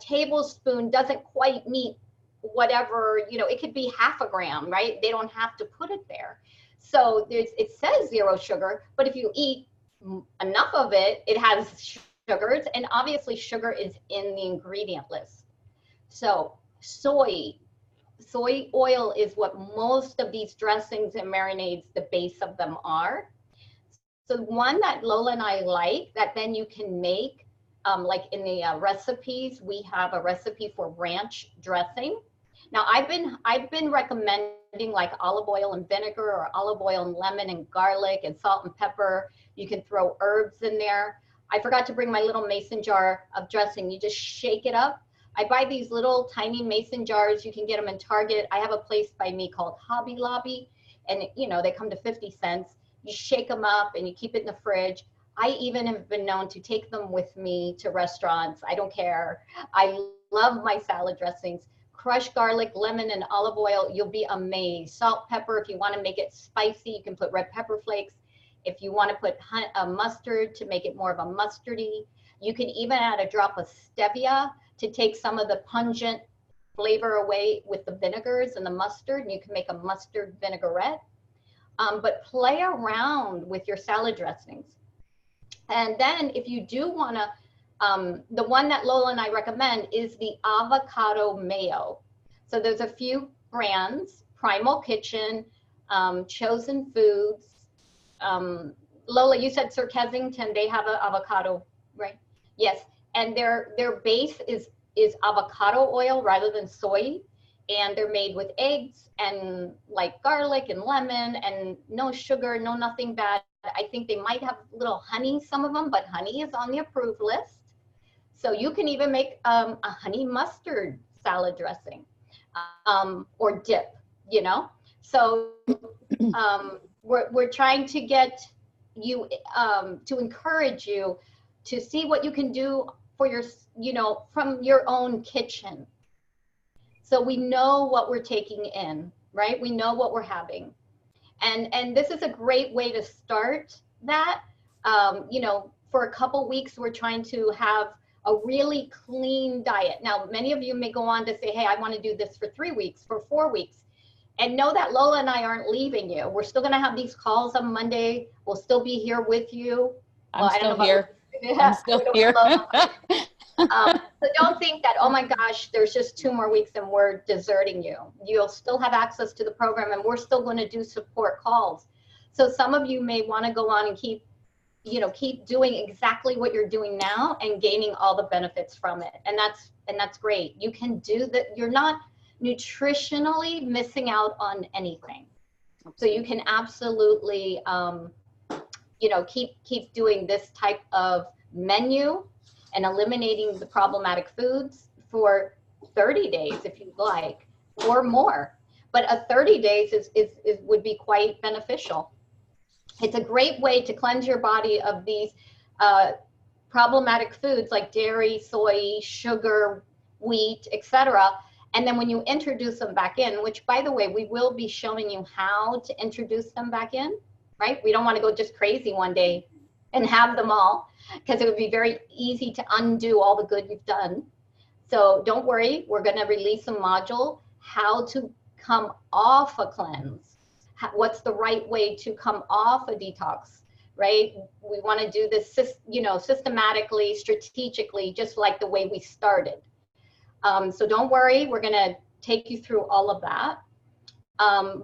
tablespoon doesn't quite meet whatever, you know, it could be half a gram, right? They don't have to put it there. So it says 0 sugar, but if you eat enough of it, it has sugars, and obviously sugar is in the ingredient list. So soy oil is what most of these dressings and marinades, the base of them are. So one that Lola and I like that then you can make, like in the recipes, we have a recipe for ranch dressing. Now I've been recommending like olive oil and vinegar, or olive oil and lemon and garlic and salt and pepper. You can throw herbs in there. I forgot to bring my little mason jar of dressing. You just shake it up. I buy these little tiny mason jars. You can get them in Target. I have a place by me called Hobby Lobby, and you know, they come to 50 cents. You shake them up and you keep it in the fridge. I even have been known to take them with me to restaurants. I don't care. I love my salad dressings. Crushed garlic, lemon, and olive oil. You'll be amazed. Salt, pepper. If you want to make it spicy, you can put red pepper flakes. If you want to put mustard to make it more of a mustardy, you can even add a drop of stevia to take some of the pungent flavor away with the vinegars and the mustard, and you can make a mustard vinaigrette. But play around with your salad dressings. And then if you do want to, the one that Lola and I recommend is the avocado mayo. So there's a few brands, Primal Kitchen, Chosen Foods. Lola, you said Sir Kensington, they have an avocado, right? Yes, and their base is avocado oil rather than soy, and they're made with eggs and like garlic and lemon and no sugar, no nothing bad. I think they might have little honey, some of them, but honey is on the approved list. So you can even make a honey mustard salad dressing or dip, you know? So we're trying to get you, to encourage you to see what you can do for your, you know, from your own kitchen. So we know what we're taking in, right? We know what we're having. And this is a great way to start that. You know, for a couple weeks, we're trying to have a really clean diet. Now, many of you may go on to say, hey, I want to do this for 3 weeks, for 4 weeks. And know that Lola and I aren't leaving you. We're still going to have these calls on Monday. We'll still be here with you. I'm still here. I'm still here. So don't think that, oh my gosh, there's just 2 more weeks and we're deserting you. You'll still have access to the program, and we're still going to do support calls. So some of you may want to go on and keep doing exactly what you're doing now and gaining all the benefits from it. And that's great. You can do that. You're not nutritionally missing out on anything. So you can absolutely, keep doing this type of menu and eliminating the problematic foods for 30 days if you'd like, or more. But a 30 days would be quite beneficial. It's a great way to cleanse your body of these problematic foods like dairy, soy, sugar, wheat, etc. And then when you introduce them back in, which by the way, we will be showing you how to introduce them back in, right? We don't want to go just crazy one day and have them all, because it would be very easy to undo all the good you've done. So don't worry, we're going to release a module, how to come off a cleanse. What's the right way to come off a detox, right? We want to do this, systematically, strategically, just like the way we started. So don't worry, we're going to take you through all of that.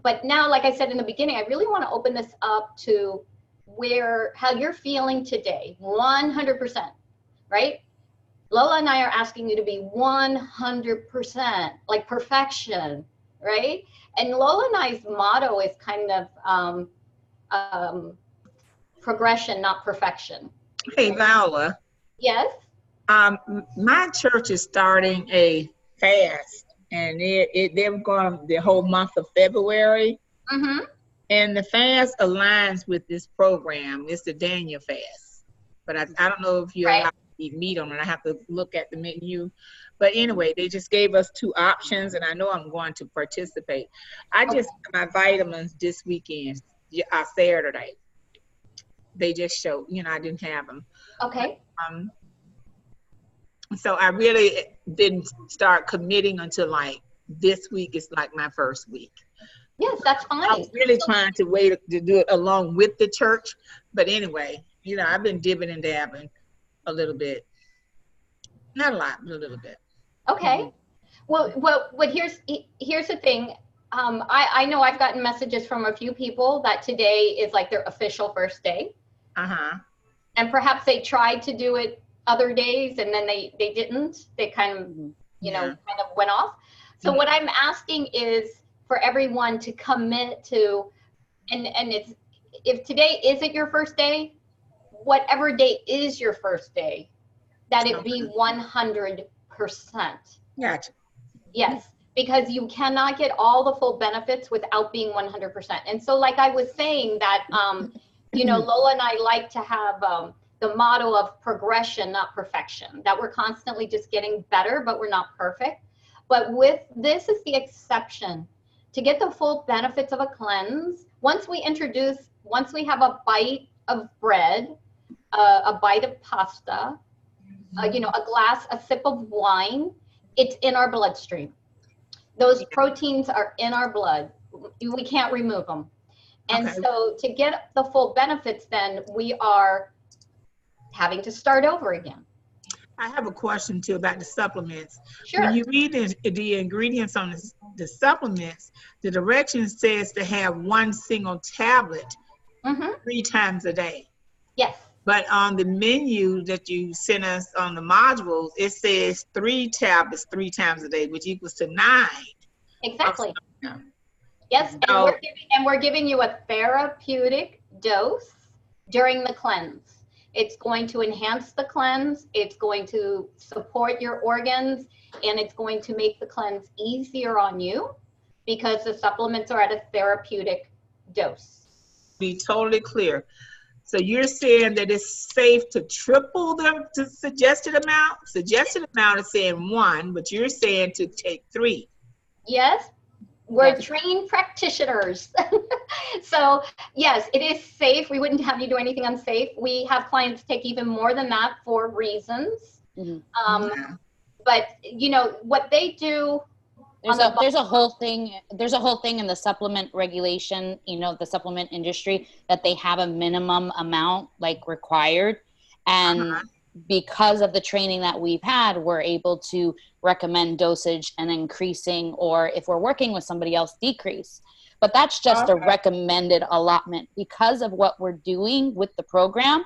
But now, like I said in the beginning, I really want to open this up to how you're feeling today, 100%, right? Lola and I are asking you to be 100%, like perfection, right? And Lola and I's motto is kind of progression, not perfection. Hey, Viola. Yes? My church is starting a fast, and they're going the whole month of February. Mm-hmm. And the fast aligns with this program. It's the Daniel fast. But I don't know if you're allowed to eat meat on it. I have to look at the menu. But anyway, they just gave us 2 options, and I know I'm going to participate. I just got my vitamins this weekend, Saturday. They just showed, I didn't have them. Okay. So I really didn't start committing until like this week is like my first week. Yes, that's fine. I was really trying to wait to do it along with the church. But anyway, you know, I've been dibbing and dabbing a little bit. Not a lot, but a little bit. Okay. Well, here's the thing. I know I've gotten messages from a few people that today is like their official first day. Uh-huh. And perhaps they tried to do it other days and then they didn't. They kind of, kind of went off. So what I'm asking is for everyone to commit to, and it's, if today isn't your first day, whatever day is your first day, that it be 100%. Gotcha. Yes, because you cannot get all the full benefits without being 100%. And so like I was saying that, Lola and I like to have the motto of progression, not perfection, that we're constantly just getting better, but we're not perfect. But with this is the exception. To get the full benefits of a cleanse, once we have a bite of bread, a bite of pasta, a sip of wine, it's in our bloodstream. Those proteins are in our blood. We can't remove them. And so to get the full benefits, then we are having to start over again. I have a question too about the supplements. Sure. When you read the ingredients on the supplements, the direction says to have one single tablet 3 times a day. Yes. But on the menu that you sent us on the modules, it says 3 tablets 3 times a day, which equals to 9. Exactly. Yes, and we're giving you a therapeutic dose during the cleanse. It's going to enhance the cleanse, it's going to support your organs, and it's going to make the cleanse easier on you because the supplements are at a therapeutic dose. Be totally clear. So you're saying that it's safe to triple the suggested amount? Suggested amount is saying 1, but you're saying to take 3. Yes, we're trained practitioners. So yes, it is safe. We wouldn't have you do anything unsafe. We have clients take even more than that for reasons. But what they do. There's a whole thing in the supplement regulation, the supplement industry, that they have a minimum amount like required. And because of the training that we've had, we're able to recommend dosage and increasing, or if we're working with somebody else, decrease. But that's just a recommended allotment. Because of what we're doing with the program,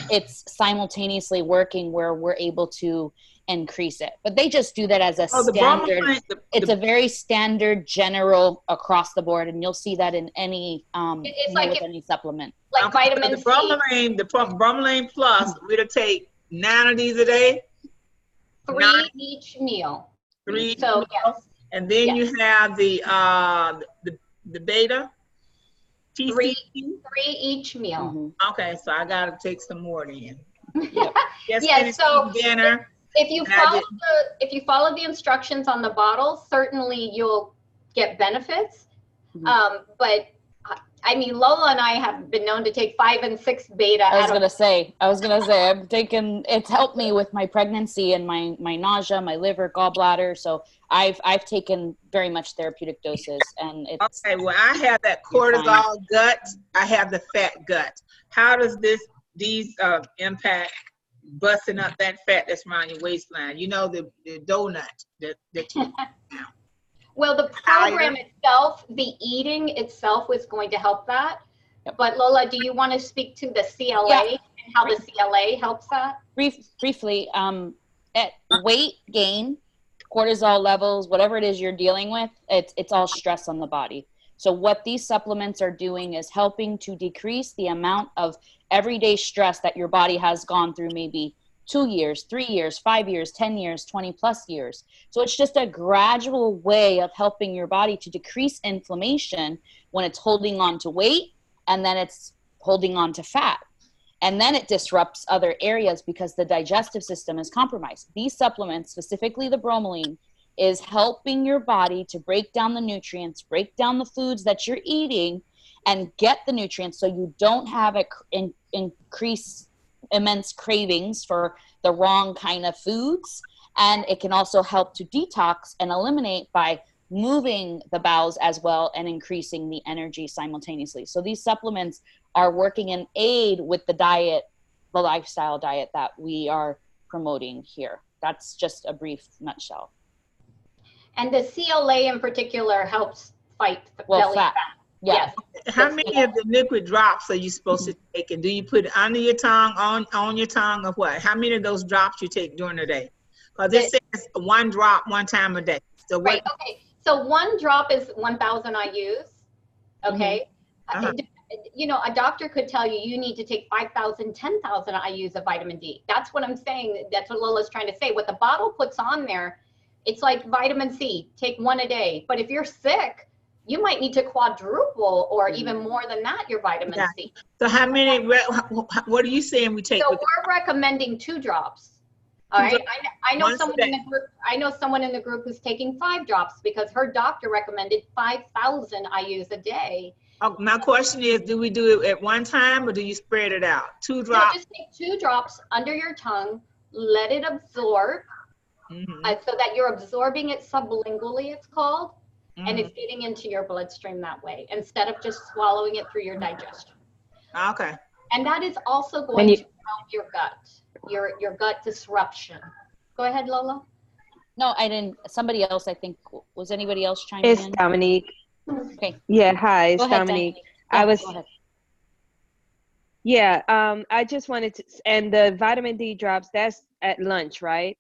it's simultaneously working where we're able to increase it. But they just do that as a standard. It's a very standard, general across the board, and you'll see that in any with any supplement. Like vitamin the bromelain plus, we're to take 9 of these a day. 3 each meal. 3. So yes. And then you have the beta. 3 each meal. Okay, so I gotta take some more then. Yes. So dinner. If you follow the instructions on the bottle, certainly you'll get benefits. But I mean, Lola and I have been known to take 5 and 6 beta. I was gonna say, it's helped me with my pregnancy and my nausea, my liver, gallbladder. So I've taken very much therapeutic doses, and it's okay. Well, I have that cortisol gut. I have the fat gut. How does these impact busting up that fat that's around your waistline? The donut that you Well, the program itself, the eating itself was going to help that. Yep. But Lola, do you want to speak to the CLA and how the CLA helps that? Briefly, at weight gain, cortisol levels, whatever it is you're dealing with, it's all stress on the body. So what these supplements are doing is helping to decrease the amount of everyday stress that your body has gone through, maybe 2 years, 3 years, 5 years, 10 years, 20 plus years. So it's just a gradual way of helping your body to decrease inflammation when it's holding on to weight, and then it's holding on to fat. And then it disrupts other areas because the digestive system is compromised. These supplements, specifically the bromelain, is helping your body to break down the nutrients, break down the foods that you're eating, and get the nutrients so you don't have increase immense cravings for the wrong kind of foods. And it can also help to detox and eliminate by moving the bowels as well and increasing the energy simultaneously. So these supplements are working in aid with the diet, the lifestyle diet that we are promoting here. That's just a brief nutshell. And the CLA in particular helps fight belly fat. Yeah. Yes. How many of the liquid drops are you supposed to take? And do you put it under your tongue, on your tongue, or what? How many of those drops you take during the day? Because it says 1 drop 1 time a day. So what? Right. Okay. So 1 drop is 1,000 IUs. Okay. You know, a doctor could tell you you need to take 5,000, 10,000 IUs of vitamin D. That's what I'm saying. That's what Lola's trying to say. What the bottle puts on there, it's like vitamin C. Take 1 a day. But if you're sick, you might need to quadruple or even more than that your vitamin C. So how many? What are you saying we take? So we're recommending 2 drops. All right. I know someone in the group. I know someone in the group who's taking 5 drops because her doctor recommended 5,000 IUs a day. Oh, my question is, do we do it at one time or do you spread it out? 2 drops. No, just take 2 drops under your tongue. Let it absorb, so that you're absorbing it sublingually. It's called, and it's getting into your bloodstream that way instead of just swallowing it through your digestion. Okay. And that is also going to help your gut. Your gut disruption. Go ahead, Lola. No, I didn't. Somebody else, I think. Was anybody else chiming in? It's Dominique. Okay. Yeah, hi, it's Go ahead, Dominique. Yeah, I was, go ahead. yeah, I just wanted to, and the vitamin D drops, that's at lunch, right?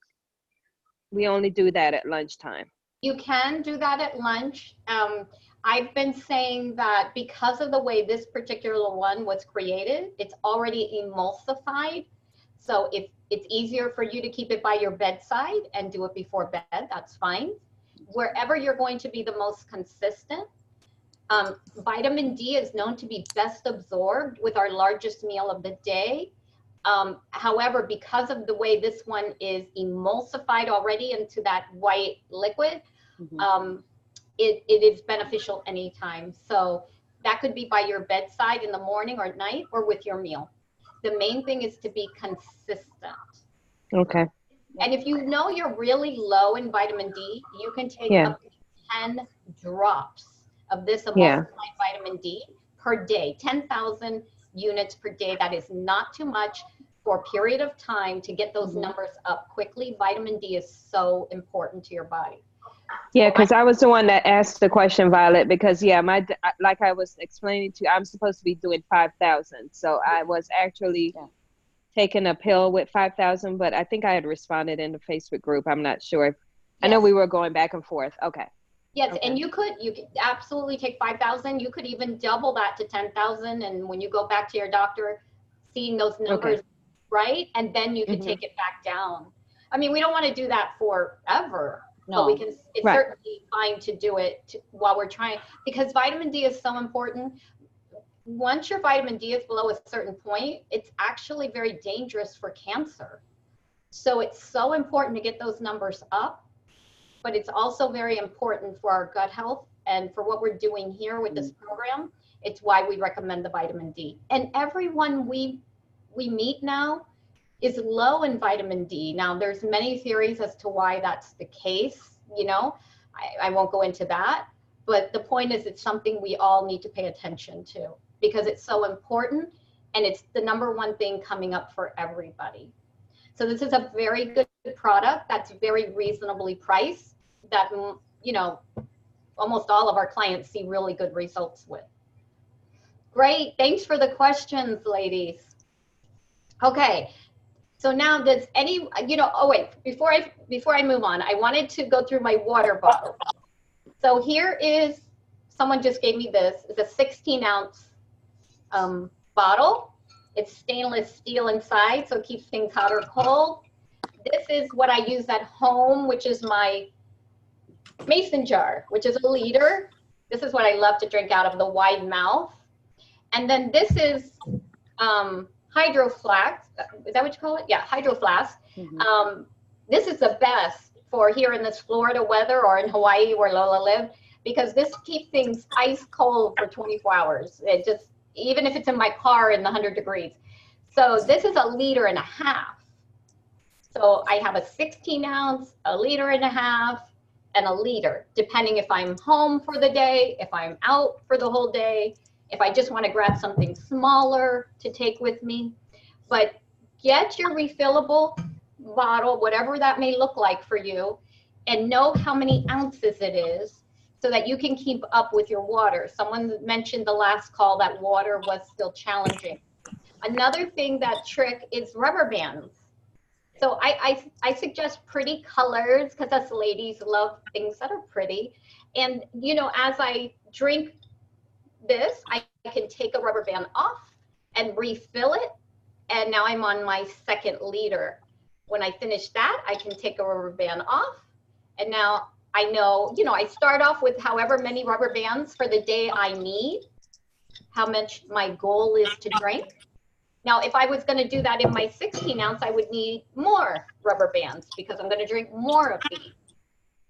We only do that at lunchtime. You can do that at lunch. I've been saying that because of the way this particular one was created, it's already emulsified. So if it's easier for you to keep it by your bedside and do it before bed, that's fine. Wherever you're going to be the most consistent, vitamin D is known to be best absorbed with our largest meal of the day. However, because of the way this one is emulsified already into that white liquid, it is beneficial anytime. So that could be by your bedside in the morning or at night or with your meal. The main thing is to be consistent. Okay. And if you know you're really low in vitamin D, you can take up to 10 drops of this emulsified vitamin D per day, 10,000 units per day. That is not too much for a period of time to get those numbers up quickly. Vitamin D is so important to your body. Yeah, because I was the one that asked the question, Violet, because like I was explaining to you, I'm supposed to be doing 5,000. So I was actually taking a pill with 5,000, but I think I had responded in the Facebook group. I'm not sure. I know we were going back and forth. Okay. Yes, okay. And you could absolutely take 5,000. You could even double that to 10,000. And when you go back to your doctor, seeing those numbers, right? And then you can take it back down. I mean, we don't want to do that forever. No. But we can, it's certainly fine to do it while we're trying, because vitamin D is so important. Once your vitamin D is below a certain point, it's actually very dangerous for cancer. So it's so important to get those numbers up, but it's also very important for our gut health and for what we're doing here with this program. It's why we recommend the vitamin D. And everyone we meet now is low in vitamin D. Now, there's many theories as to why that's the case, you know, I won't go into that, but the point is it's something we all need to pay attention to because it's so important and it's the #1 thing coming up for everybody. So this is a very good product that's very reasonably priced that, you know, almost all of our clients see really good results with. Great, thanks for the questions, ladies. Okay. So now does any, you know, oh wait, before I move on, I wanted to go through my water bottle. So here is, someone just gave me this, it's a 16-ounce bottle. It's stainless steel inside, so it keeps things hot or cold. This is what I use at home, which is my mason jar, which is a liter. This is what I love to drink out of, the wide mouth. And then this is, Hydro Flask, is that what you call it? Yeah, Hydro Flask. This is the best for here in this Florida weather or in Hawaii where Lola lived, because this keeps things ice cold for 24 hours. It just, even if it's in my car in the 100 degrees. So this is 1.5 liters. So I have a 16 ounce, 1.5 liters, and 1 liter, depending if I'm home for the day, if I'm out for the whole day, if I just want to grab something smaller to take with me. But get your refillable bottle, whatever that may look like for you, and know how many ounces it is so that you can keep up with your water. Someone mentioned the last call that water was still challenging. Another thing that trick is rubber bands. So I suggest pretty colors because us ladies love things that are pretty. And, you know, as I drink this, I can take a rubber band off and refill it. And now I'm on my 2nd liter. When I finish that, I can take a rubber band off. And now I know, you know, I start off with however many rubber bands for the day I need, how much my goal is to drink. Now, if I was going to do that in my 16 ounce, I would need more rubber bands because I'm going to drink more of these.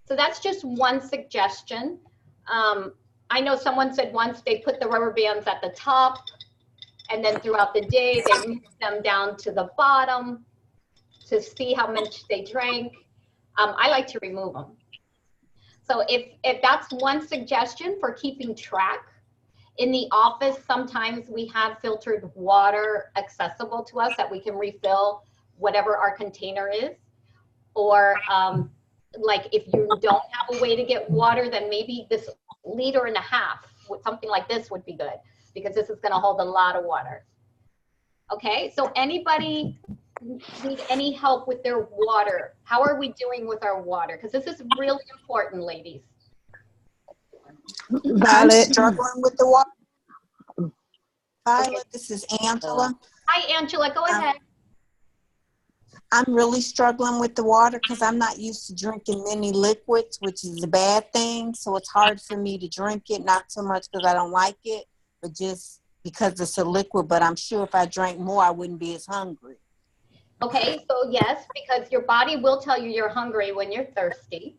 So that's just one suggestion. I know someone said once they put the rubber bands at the top and then throughout the day, they move them down to the bottom to see how much they drank. I like to remove them. So if that's one suggestion for keeping track, in the office, sometimes we have filtered water accessible to us that we can refill whatever our container is. Or like if you don't have a way to get water, then maybe this 1.5 liters, something like this would be good because this is gonna hold a lot of water. Okay, so anybody need any help with their water? How are we doing with our water? Because this is really important, ladies. I'm struggling with the water. Violet, this is Angela. Hi, Angela, go ahead. I'm really struggling with the water because I'm not used to drinking many liquids, which is a bad thing. So it's hard for me to drink it, not so much because I don't like it, but just because it's a liquid. But I'm sure if I drank more, I wouldn't be as hungry. Okay, so yes, because your body will tell you you're hungry when you're thirsty.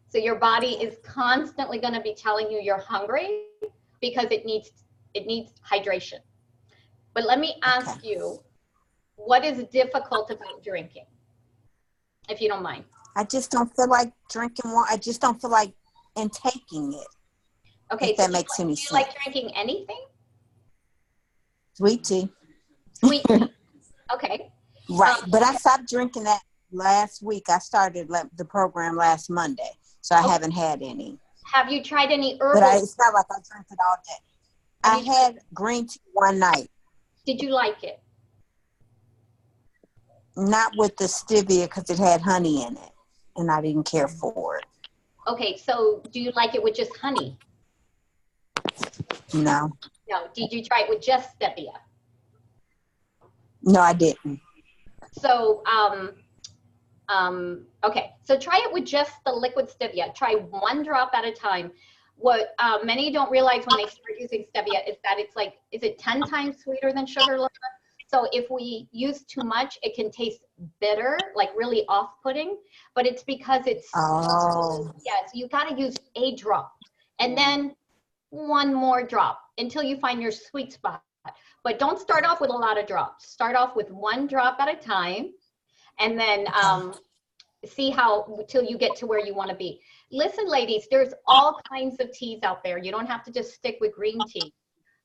So your body is constantly going to be telling you you're hungry because it needs hydration. But let me ask you, what is difficult about drinking, if you don't mind? I just don't feel like drinking water. I just don't feel like intaking it. Okay, if that makes any sense. Do you like drinking anything? Sweet tea. Sweet tea. Okay. Right, but I stopped drinking that last week. I started the program last Monday, so I haven't had any. Have you tried any herbal? But it's not like I drink it all day. I had green tea one night. Did you like it? Not with the stevia because it had honey in it, and I didn't care for it. Okay, so do you like it with just honey? No. No. Did you try it with just stevia? No, I didn't. So, okay, so try it with just the liquid stevia. Try 1 drop at a time. What many don't realize when they start using stevia is that it's like, is it 10 times sweeter than sugar? So if we use too much, it can taste bitter, like really off-putting, but it's because it's, yes, you gotta use a drop and then 1 more drop until you find your sweet spot. But don't start off with a lot of drops. Start off with 1 drop at a time and then see how, till you get to where you wanna be. Listen, ladies, there's all kinds of teas out there. You don't have to just stick with green tea.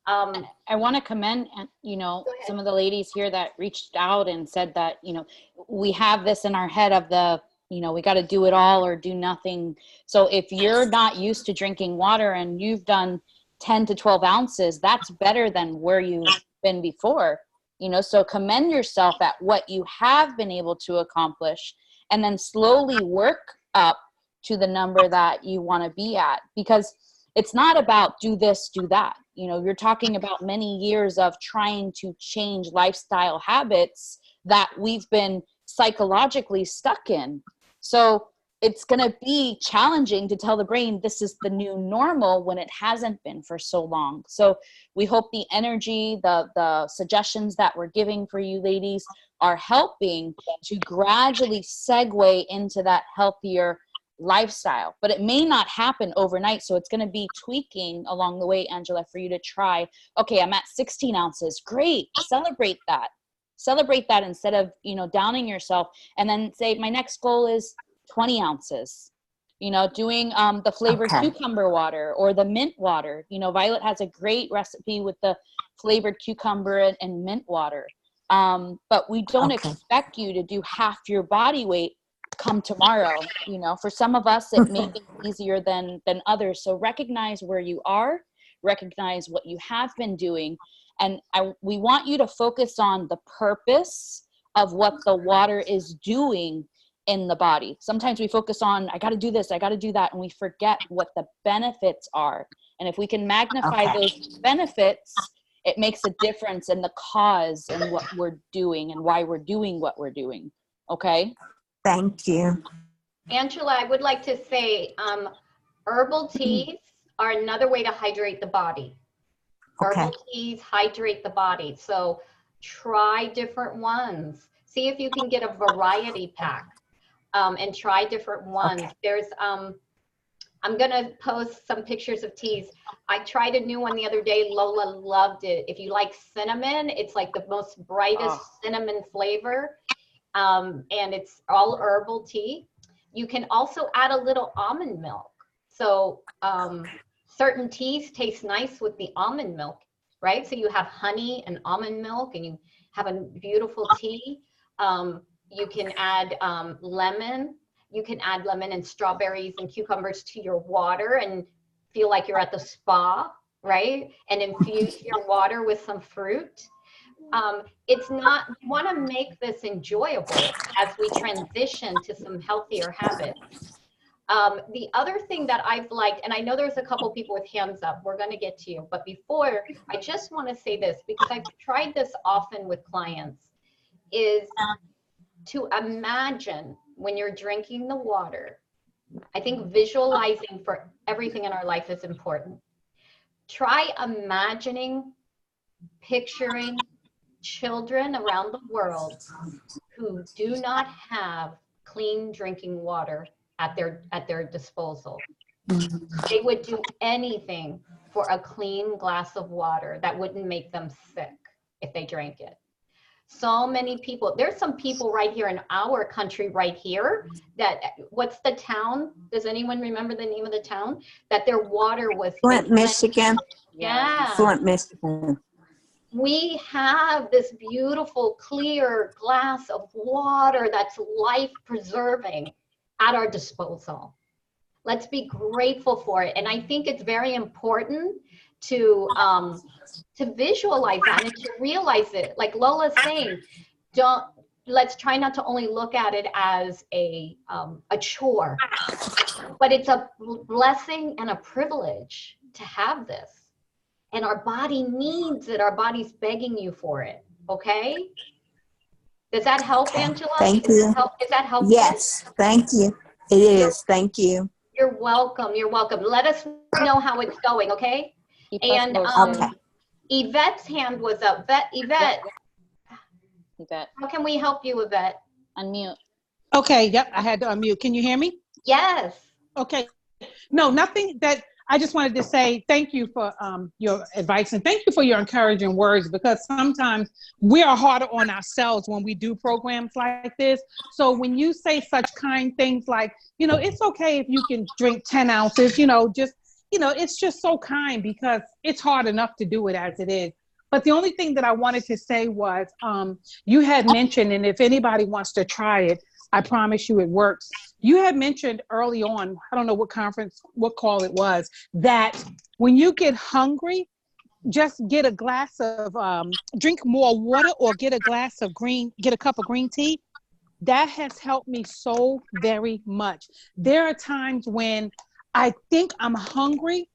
I want to commend, you know, some of the ladies here that reached out and said that, you know, we have this in our head of the, you know, we got to do it all or do nothing. So if you're not used to drinking water and you've done 10 to 12 ounces, that's better than where you've been before, you know, so commend yourself at what you have been able to accomplish and then slowly work up to the number that you want to be at, because it's not about do this, do that. You know, you're talking about many years of trying to change lifestyle habits that we've been psychologically stuck in. So it's going to be challenging to tell the brain this is the new normal when it hasn't been for so long. So we hope the energy, the suggestions that we're giving for you ladies are helping to gradually segue into that healthier lifestyle, but it may not happen overnight. So it's going to be tweaking along the way, Angela, for you to try, okay, I'm at 16 ounces. Great. Celebrate that. celebrate that instead of, you know, downing yourself, and then say, my next goal is 20 ounces. You know, doing the flavored cucumber water or the mint water. You know, Violet has a great recipe with the flavored cucumber and mint water. But we don't expect you to do half your body weight come tomorrow. You know, for some of us, it may be easier than others. So recognize where you are, recognize what you have been doing. And we want you to focus on the purpose of what the water is doing in the body. Sometimes we focus on, I got to do this, I got to do that, and we forget what the benefits are. And if we can magnify those benefits, it makes a difference in the cause and what we're doing and why we're doing what we're doing. Okay? Thank you. Angela, I would like to say herbal teas are another way to hydrate the body. Herbal teas hydrate the body. So try different ones. See if you can get a variety pack. And try different ones. There's, I'm gonna post some pictures of teas. I tried a new one the other day. Lola loved it. If you like cinnamon, it's like the most brightest cinnamon flavor. And it's all herbal tea. You can also add a little almond milk. So certain teas taste nice with the almond milk, right? So you have honey and almond milk and you have a beautiful tea. You can add lemon. You can add lemon and strawberries and cucumbers to your water and feel like you're at the spa, right? And infuse your water with some fruit. It's not, you want to make this enjoyable as we transition to some healthier habits. The other thing that I've liked, and I know there's a couple people with hands up, we're going to get to you, but before, I just want to say this because I've tried this often with clients, is to imagine when you're drinking the water. I think visualizing for everything in our life is important. Try imagining, picturing children around the world who do not have clean drinking water at their disposal. They would do anything for a clean glass of water that wouldn't make them sick if they drank it. So many people, there's some people right here in our country right here that, what's the town? Does anyone remember the name of the town? That their water was Flint, Michigan. Yeah. Flint, Michigan. We have this beautiful, clear glass of water that's life preserving at our disposal. Let's be grateful for it. And I think it's very important to visualize that and to realize it. Like Lola's saying, let's try not to only look at it as a chore, but it's a blessing and a privilege to have this. And our body needs it. Our body's begging you for it. Okay? Does that help, Angela? Thank you. Is that helpful? Yes, thank you. It is. Thank you. You're welcome. You're welcome. Let us know how it's going, okay? And Yvette's hand was up. Yvette. How can we help you, Yvette? Unmute. Okay, yep, I had to unmute. Can you hear me? Yes. Okay. No, nothing. That I just wanted to say thank you for your advice and thank you for your encouraging words, because sometimes we are harder on ourselves when we do programs like this. So when you say such kind things like, you know, it's okay if you can drink 10 ounces, you know, just, you know, it's just so kind because it's hard enough to do it as it is. But the only thing that I wanted to say was you had mentioned, and if anybody wants to try it, I promise you it works. You had mentioned early on, I don't know what conference, what call it was, that when you get hungry, just get a glass of, drink more water or get a cup of green tea. That has helped me so very much. There are times when I think I'm hungry,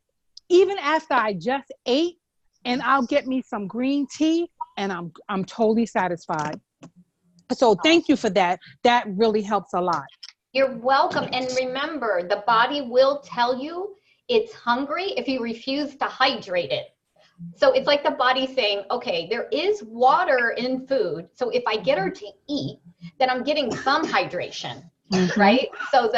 even after I just ate, and I'll get me some green tea and I'm totally satisfied. So thank you for that. That really helps a lot. You're welcome. And remember, the body will tell you it's hungry if you refuse to hydrate it. So it's like the body saying, okay, there is water in food. So if I get her to eat, then I'm getting some hydration, right? So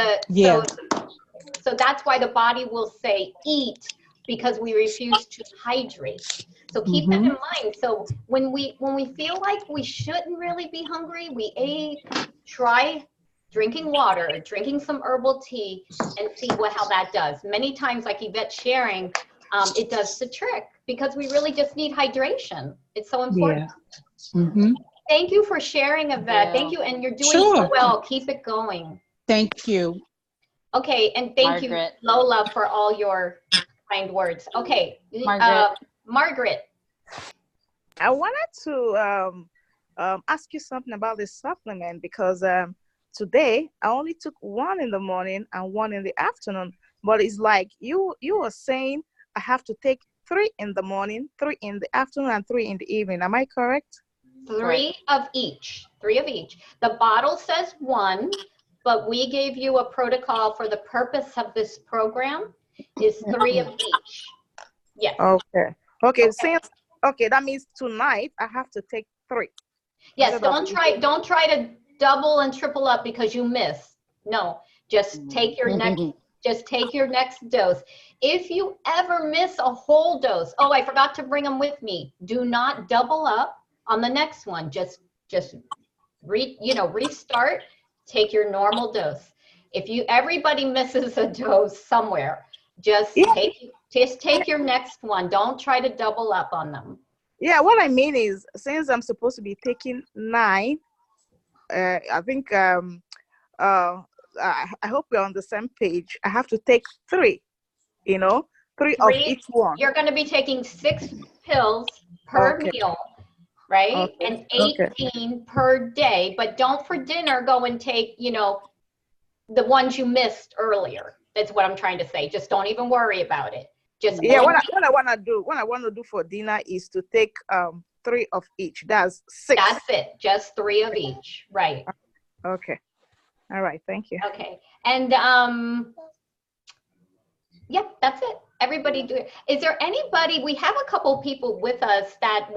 so that's why the body will say eat because we refuse to hydrate. So keep that in mind. So when we feel like we shouldn't really be hungry, try drinking water, drinking some herbal tea, and see how that does. Many times, like Yvette's sharing, it does the trick because we really just need hydration. It's so important. Yeah. Thank you for sharing, Yvette. Thank you, and you're doing so well. Keep it going. Thank you. Okay, and thank Margaret. you, Lola, for all your kind words. Okay, Margaret. I wanted to ask you something about this supplement because today I only took one in the morning and one in the afternoon. But it's like you were saying I have to take 3 in the morning, 3 in the afternoon, and 3 in the evening. Am I correct? 3 of each. 3 of each. The bottle says 1, but we gave you a protocol for the purpose of this program is 3 of each. Yes. Okay. Okay, that means tonight I have to take 3. Yes, don't try to double and triple up because you missed. No, just take your next dose. If you ever miss a whole dose, oh, I forgot to bring them with me. Do not double up on the next one. Just restart, take your normal dose. Everybody misses a dose somewhere, just take your next one. Don't try to double up on them. Yeah, what I mean is, since I'm supposed to be taking 9, I think I hope we're on the same page. I have to take 3, 3 of each one. You're going to be taking 6 pills per meal, right? And 18 per day. But don't for dinner go and take, the ones you missed earlier. That's what I'm trying to say. Just don't even worry about it. Just what I want to do for dinner is to take 3 of each. That's 6. That's it. Just 3 of each. Right. Okay. All right. Thank you. Okay. And yep, that's it. Everybody do it. Is there anybody? We have a couple people with us that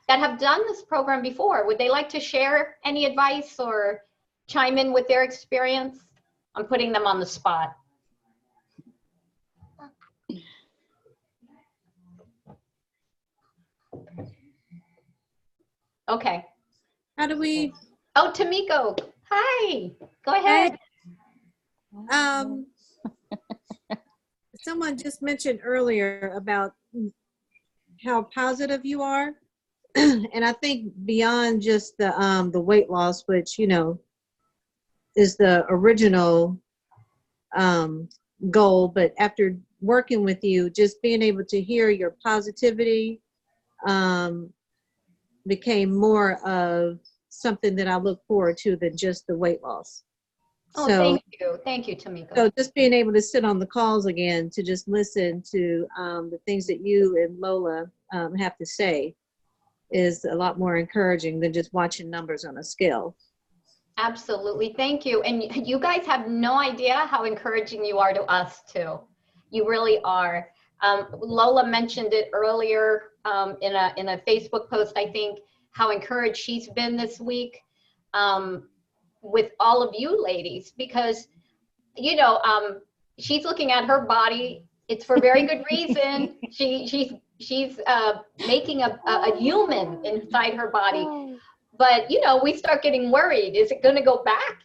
have done this program before. Would they like to share any advice or chime in with their experience? I'm putting them on the spot. Okay. How do we? Oh, Tamiko. Hi. Go ahead. Someone just mentioned earlier about how positive you are, and I think beyond just the weight loss, which is the original goal, but after working with you, just being able to hear your positivity became more of something that I look forward to than just the weight loss. Oh, thank you, Tamiko. So just being able to sit on the calls again to just listen to the things that you and Lola have to say is a lot more encouraging than just watching numbers on a scale. Absolutely, thank you. And you guys have no idea how encouraging you are to us too. You really are. Lola mentioned it earlier in a Facebook post, I think, how encouraged she's been this week with all of you ladies, because she's looking at her body. It's for very good reason. She's making a human inside her body. But we start getting worried. Is it going to go back?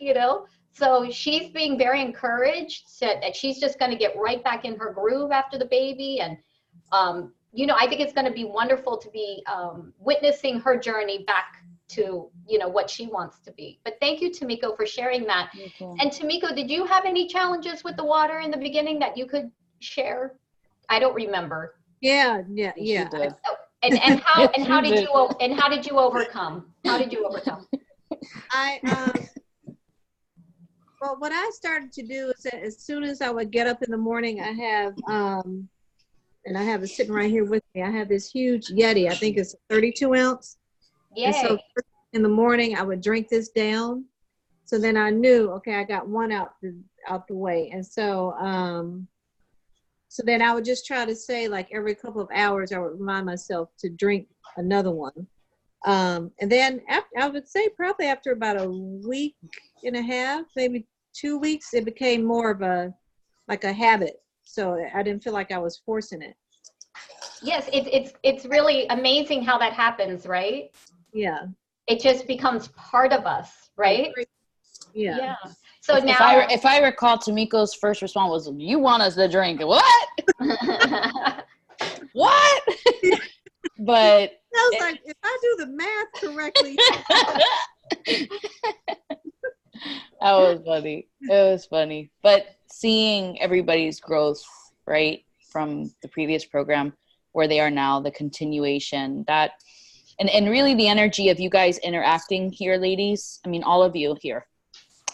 So she's being very encouraged that she's just going to get right back in her groove after the baby. And I think it's going to be wonderful to be witnessing her journey back to what she wants to be. But thank you, Tamiko, for sharing that. And Tamiko, did you have any challenges with the water in the beginning that you could share? I don't remember. Yeah. And how did you overcome? How did you overcome? Well, what I started to do is that as soon as I would get up in the morning, I have and I have it sitting right here with me. I have this huge Yeti. I think it's 32 ounce. Yay. And so in the morning, I would drink this down. So then I knew, okay, I got one out the way. And so, so then I would just try to say, like every couple of hours, I would remind myself to drink another one. And then I would say probably after about a week and a half, maybe 2 weeks, it became more of a habit So I didn't feel like I was forcing it. Yes, it's really amazing how that happens, right? Yeah. It just becomes part of us, right? Yeah. So if, now, if I recall, Tamiko's first response was, "You want us to drink what? What?" But I was like, if I do the math correctly. that was funny. It was funny. But seeing everybody's growth, right, from the previous program where they are now, the continuation, that, and really the energy of you guys interacting here, ladies. I mean, all of you here,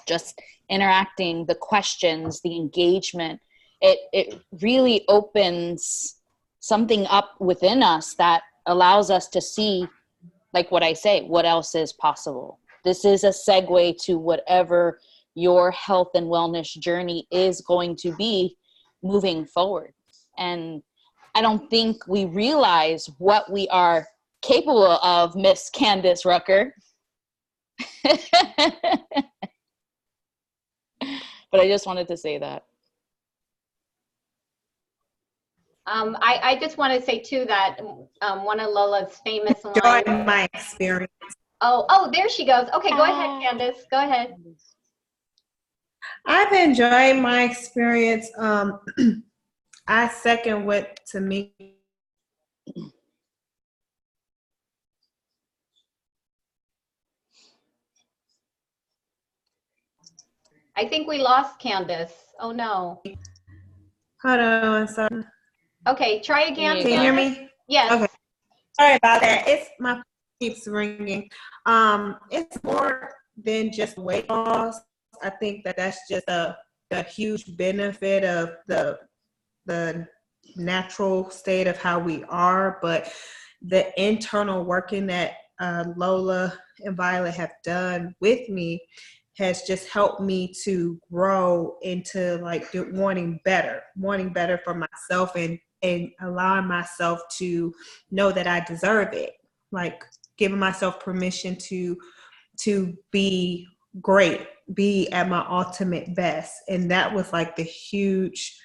just interacting, the questions, the engagement, it really opens something up within us that allows us to see, like what I say, what else is possible. This is a segue to whatever your health and wellness journey is going to be moving forward. And I don't think we realize what we are capable of, Miss Candace Rucker. But I just wanted to say that. I just want to say too that one of Lola's famous lines. Enjoy my experience. Oh, there she goes. Okay, go ahead, Candace. Go ahead. I've enjoyed my experience. I second what Tamika. I think we lost Candace. Oh no. Hold on, sorry. Okay, try again. Can you hear me? Yes. Okay. Sorry about that. It's my phone keeps ringing. It's more than just weight loss. I think that's just a huge benefit of the natural state of how we are, but the internal working that Lola and Violet have done with me has just helped me to grow into like wanting better for myself and allowing myself to know that I deserve it, like giving myself permission to be great, be at my ultimate best. And that was like the huge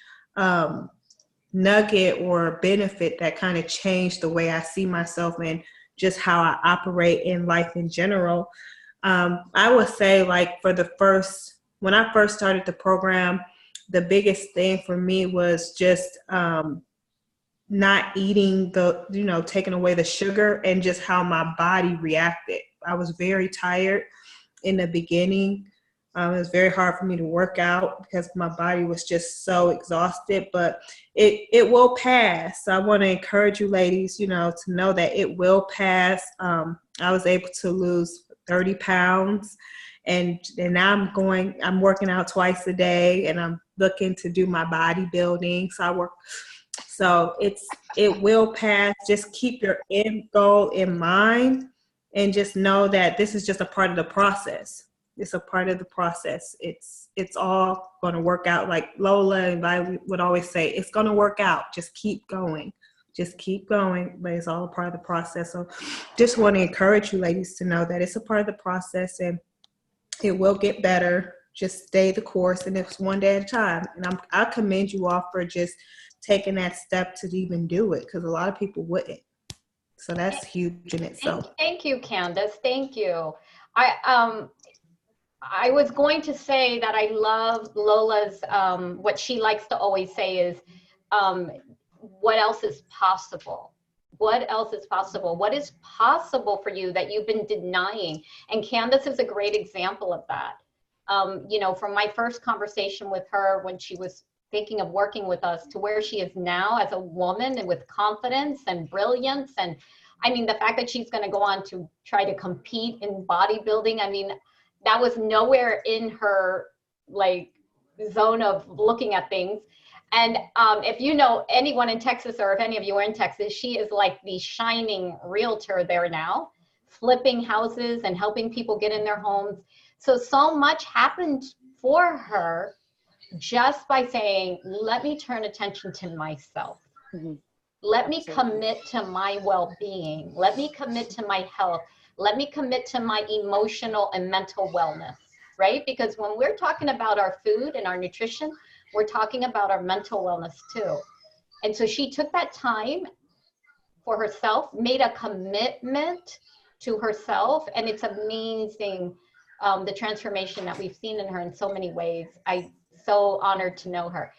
nugget or benefit that kind of changed the way I see myself and just how I operate in life in general. I would say like when I first started the program, the biggest thing for me was just not eating taking away the sugar and just how my body reacted. I was very tired in the beginning. It was very hard for me to work out because my body was just so exhausted, but it will pass. So I want to encourage you ladies, to know that it will pass. I was able to lose 30 pounds and now I'm working out twice a day and I'm looking to do my bodybuilding. So it will pass. Just keep your end goal in mind and just know that this is just a part of the process. It's a part of the process. It's all going to work out. Like Lola and Violet would always say, it's going to work out. Just keep going. Just keep going, but it's all a part of the process. So just want to encourage you ladies to know that it's a part of the process and it will get better. Just stay the course and it's one day at a time. And I commend you all for just taking that step to even do it because a lot of people wouldn't. So that's huge in itself. Thank you, Candace. Thank you. I was going to say that I love Lola's, what she likes to always say is, what else is possible? What else is possible? What is possible for you that you've been denying? And Candace is a great example of that. From my first conversation with her when she was thinking of working with us to where she is now as a woman and with confidence and brilliance. And I mean, the fact that she's going to go on to try to compete in bodybuilding, I mean, that was nowhere in her like zone of looking at things. And if you know anyone in Texas, or if any of you are in Texas, she is like the shining realtor there now, flipping houses and helping people get in their homes. So much happened for her just by saying, let me turn attention to myself. Mm-hmm. Let me commit to my well-being. Let me commit to my health. Let me commit to my emotional and mental wellness, right? Because when we're talking about our food and our nutrition, we're talking about our mental wellness too. And so she took that time for herself, made a commitment to herself, and it's amazing the transformation that we've seen in her in so many ways. I'm so honored to know her.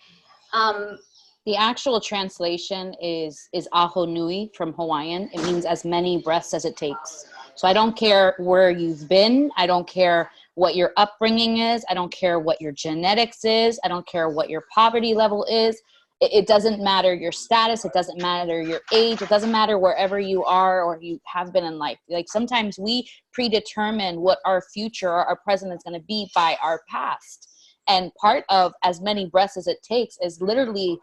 The actual translation is aho nui from Hawaiian. It means as many breaths as it takes. So I don't care where you've been. I don't care what your upbringing is. I don't care what your genetics is. I don't care what your poverty level is. It doesn't matter your status. It doesn't matter your age. It doesn't matter wherever you are or you have been in life. Like sometimes we predetermine what our future or our present is going to be by our past. And part of as many breaths as it takes is literally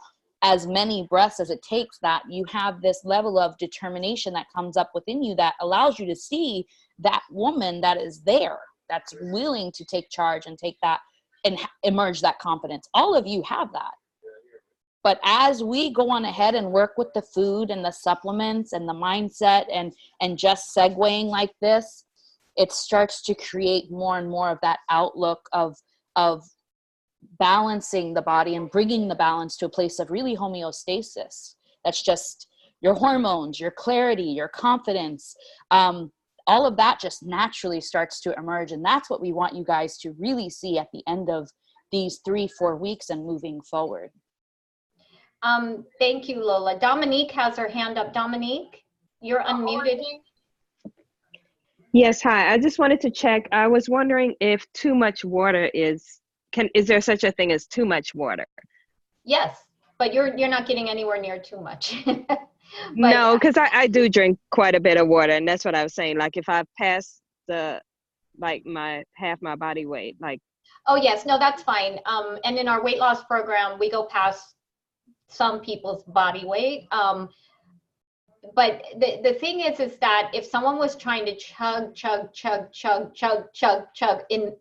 as many breaths as it takes, that you have this level of determination that comes up within you that allows you to see that woman that is there, that's willing to take charge and take that and emerge that confidence. All of you have that. But as we go on ahead and work with the food and the supplements and the mindset and just segueing like this, it starts to create more and more of that outlook of balancing the body and bringing the balance to a place of really homeostasis. That's just your hormones, your clarity, your confidence. All of that just naturally starts to emerge. And that's what we want you guys to really see at the end of these 3-4 weeks and moving forward. Thank you, Lola. Dominique has her hand up. Dominique, you're unmuted. Yes, hi. I just wanted to check. I was wondering if too much water is there such a thing as too much water? Yes, but you're not getting anywhere near too much. No, because I do drink quite a bit of water, and that's what I was saying. Like if I pass my half my body weight, like. Oh yes, no, that's fine. And in our weight loss program, we go past some people's body weight. But the thing is that if someone was trying to chug in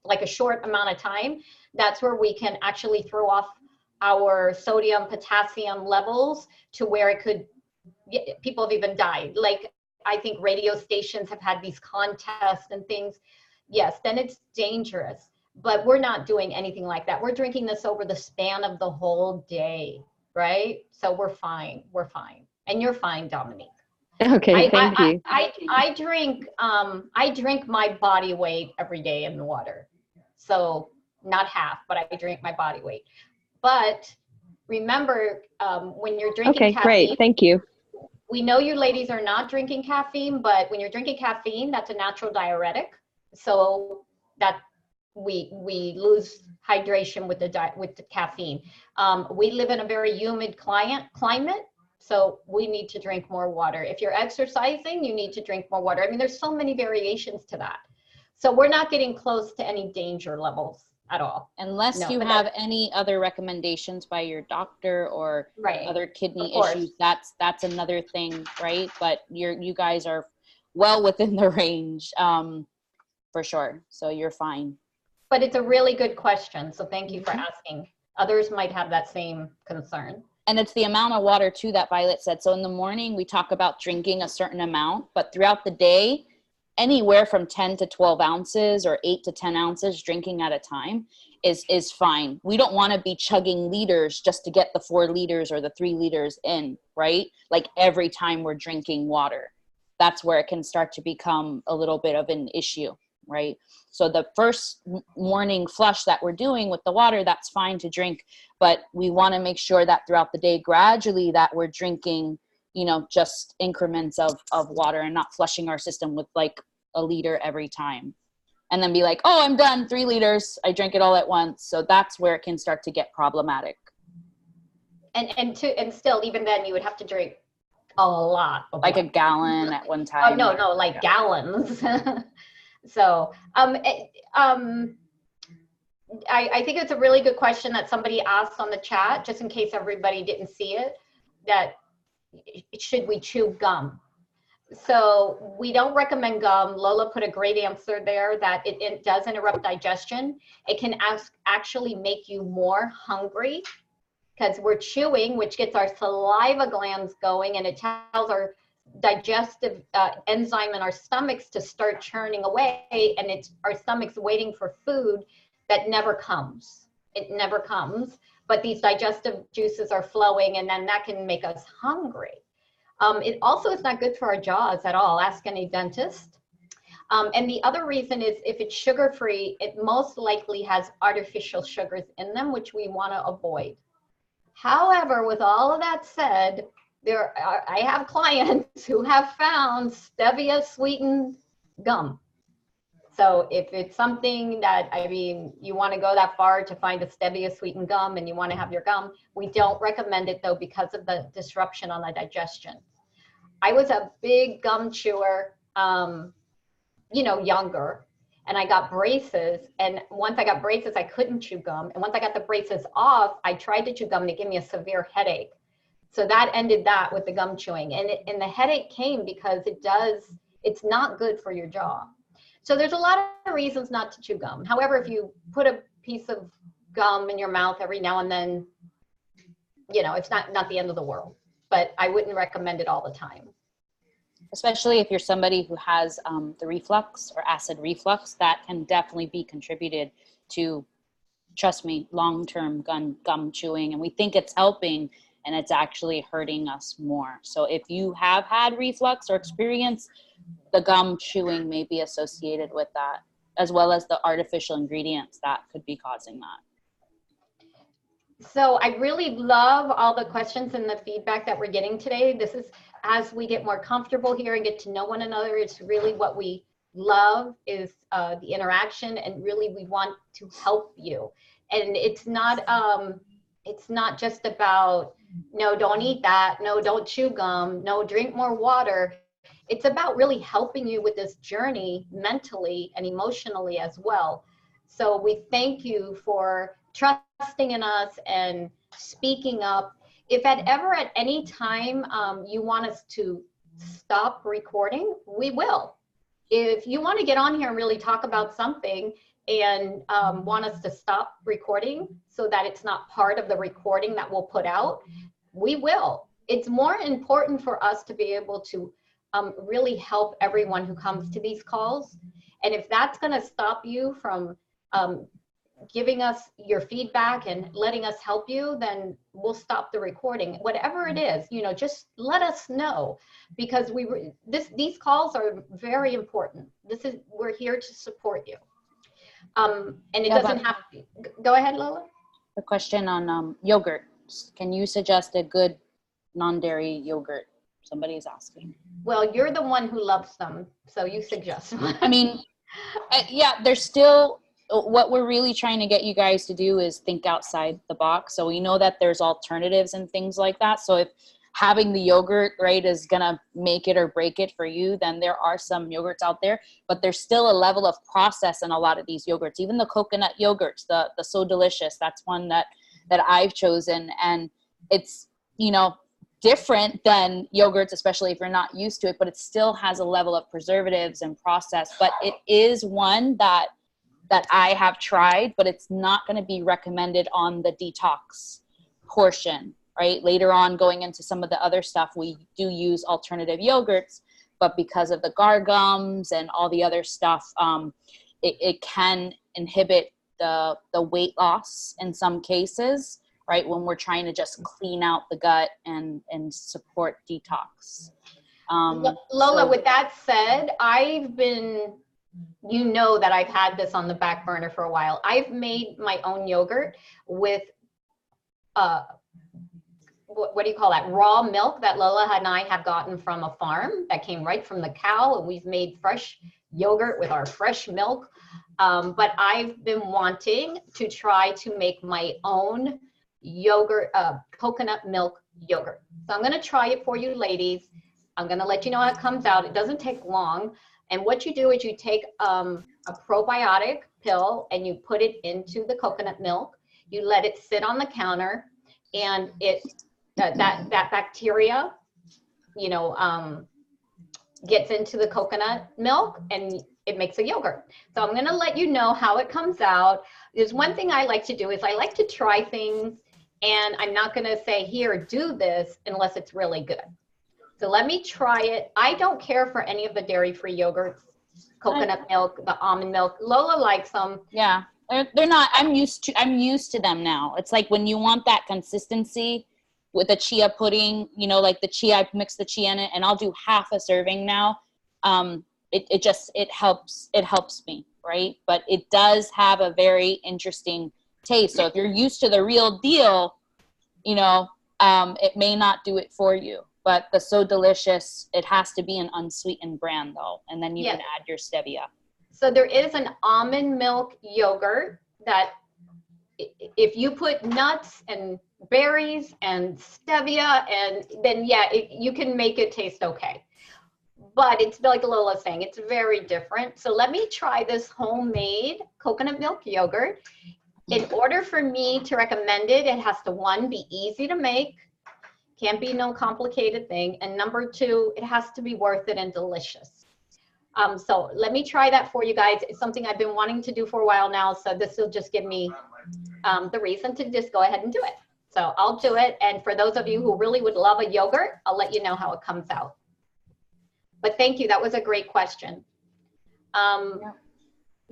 like a short amount of time, that's where we can actually throw off our sodium, potassium levels to where it could, people have even died. Like I think radio stations have had these contests and things. Yes, then it's dangerous. But we're not doing anything like that. We're drinking this over the span of the whole day, right? So we're fine. We're fine. And you're fine, Dominique. Okay, thank you. I drink my body weight every day in the water. So not half, but I drink my body weight. But remember, when you're drinking caffeine. Great, thank you. We know you ladies are not drinking caffeine, but when you're drinking caffeine, that's a natural diuretic. So that we lose hydration with the caffeine. We live in a very humid climate. So we need to drink more water. If you're exercising, you need to drink more water. I mean, there's so many variations to that. So we're not getting close to any danger levels at all. Unless you have any other recommendations by your doctor or other kidney issues, that's another thing, right? But you guys are well within the range, for sure. So you're fine. But it's a really good question. So thank you for asking. Others might have that same concern. And it's the amount of water too that Violet said. So in the morning, we talk about drinking a certain amount, but throughout the day, anywhere from 10 to 12 ounces or 8 to 10 ounces drinking at a time is fine. We don't want to be chugging liters just to get the 4 liters or the 3 liters in, right? Like every time we're drinking water, that's where it can start to become a little bit of an issue, right? So the first morning flush that we're doing with the water, that's fine to drink, but we want to make sure that throughout the day, gradually that we're drinking, just increments of water and not flushing our system with like a liter every time. And then be like, oh, I'm done, 3 liters. I drank it all at once. So that's where it can start to get problematic. And still, even then you would have to drink a lot of like water. A gallon at one time. Oh, no, like gallons. So, I think it's a really good question that somebody asked on the chat, just in case everybody didn't see it, that should we chew gum? So we don't recommend gum. Lola put a great answer there that it does interrupt digestion. It can actually make you more hungry because we're chewing, which gets our saliva glands going, and it tells our digestive enzyme in our stomachs to start churning away, and it's our stomachs waiting for food that never comes. it never comes, but these digestive juices are flowing, and then that can make us hungry. It also is not good for our jaws at all. Ask any dentist. And the other reason is if it's sugar-free, it most likely has artificial sugars in them, which we want to avoid. However, with all of that said, I have clients who have found stevia sweetened gum. So if it's something that, I mean, you want to go that far to find a stevia sweetened gum and you want to have your gum, we don't recommend it though because of the disruption on the digestion. I was a big gum chewer, you know, younger, and I got braces. And once I got braces, I couldn't chew gum. And once I got the braces off, I tried to chew gum and it gave me a severe headache. So that ended that with the gum chewing. And the headache came because it's not good for your jaw. So there's a lot of reasons not to chew gum. However, if you put a piece of gum in your mouth every now and then, you know, it's not the end of the world, but I wouldn't recommend it all the time. Especially if you're somebody who has the reflux or acid reflux, that can definitely be contributed to, trust me, long-term gum chewing. And we think it's helping, and it's actually hurting us more. So if you have had reflux or experience, the gum chewing may be associated with that, as well as the artificial ingredients that could be causing that. So I really love all the questions and the feedback that we're getting today. This is, as we get more comfortable here and get to know one another, it's really what we love is the interaction, and really we want to help you. And it's not just about, no, don't eat that, no, don't chew gum, no, drink more water. It's about really helping you with this journey mentally and emotionally as well. So we thank you for trusting in us and speaking up. If at any time you want us to stop recording, we will. If you want to get on here and really talk about something and want us to stop recording so that it's not part of the recording that we'll put out, we will. It's more important for us to be able to really help everyone who comes to these calls. And if that's going to stop you from giving us your feedback and letting us help you, then we'll stop the recording. Whatever it is, you know, just let us know, because these calls are very important. We're here to support you. And it doesn't have to be. Go ahead, Lola. The question on yogurt. Can you suggest a good non-dairy yogurt? Somebody is asking. Well, you're the one who loves them, so you suggest one. I mean, yeah, there's still, what we're really trying to get you guys to do is think outside the box. So we know that there's alternatives and things like that. So if having the yogurt, right, is going to make it or break it for you, then there are some yogurts out there, but there's still a level of process in a lot of these yogurts. Even the coconut yogurts, the So Delicious, that's one that I've chosen. And it's, you know, different than yogurts, especially if you're not used to it, but it still has a level of preservatives and process. But it is one that I have tried, but it's not going to be recommended on the detox portion, right? Later on, going into some of the other stuff, we do use alternative yogurts, but because of the guar gums and all the other stuff, it can inhibit the weight loss in some cases, right? When we're trying to just clean out the gut and support detox. Lola, with that said, you know that I've had this on the back burner for a while. I've made my own yogurt with, what do you call that? Raw milk that Lola and I have gotten from a farm that came right from the cow, and we've made fresh yogurt with our fresh milk. But I've been wanting to try to make my own yogurt, coconut milk yogurt. So I'm going to try it for you ladies. I'm going to let you know how it comes out. It doesn't take long. And what you do is you take a probiotic pill and you put it into the coconut milk. You let it sit on the counter, and that bacteria, you know, gets into the coconut milk and it makes a yogurt. So I'm going to let you know how it comes out. There's one thing I like to do is I like to try things, and I'm not going to say, here, do this unless it's really good. So let me try it. I don't care for any of the dairy-free yogurts, coconut milk, the almond milk. Lola likes them. Yeah. They're not. I'm used to them now. It's like when you want that consistency with the chia pudding, you know, like the chia, I mix the chia in it, and I'll do half a serving now. It helps me, right? But it does have a very interesting taste. So if you're used to the real deal, you know, it may not do it for you. But the So Delicious, it has to be an unsweetened brand though, and then you can add your stevia. So there is an almond milk yogurt that if you put nuts and berries and stevia, and then you can make it taste okay. But it's like Lola saying, it's very different. So let me try this homemade coconut milk yogurt. In order for me to recommend it, it has to, one, be easy to make. Can't be no complicated thing. And number two, it has to be worth it and delicious. So let me try that for you guys. It's something I've been wanting to do for a while now. So this will just give me the reason to just go ahead and do it. So I'll do it. And for those of you who really would love a yogurt, I'll let you know how it comes out. But thank you. That was a great question.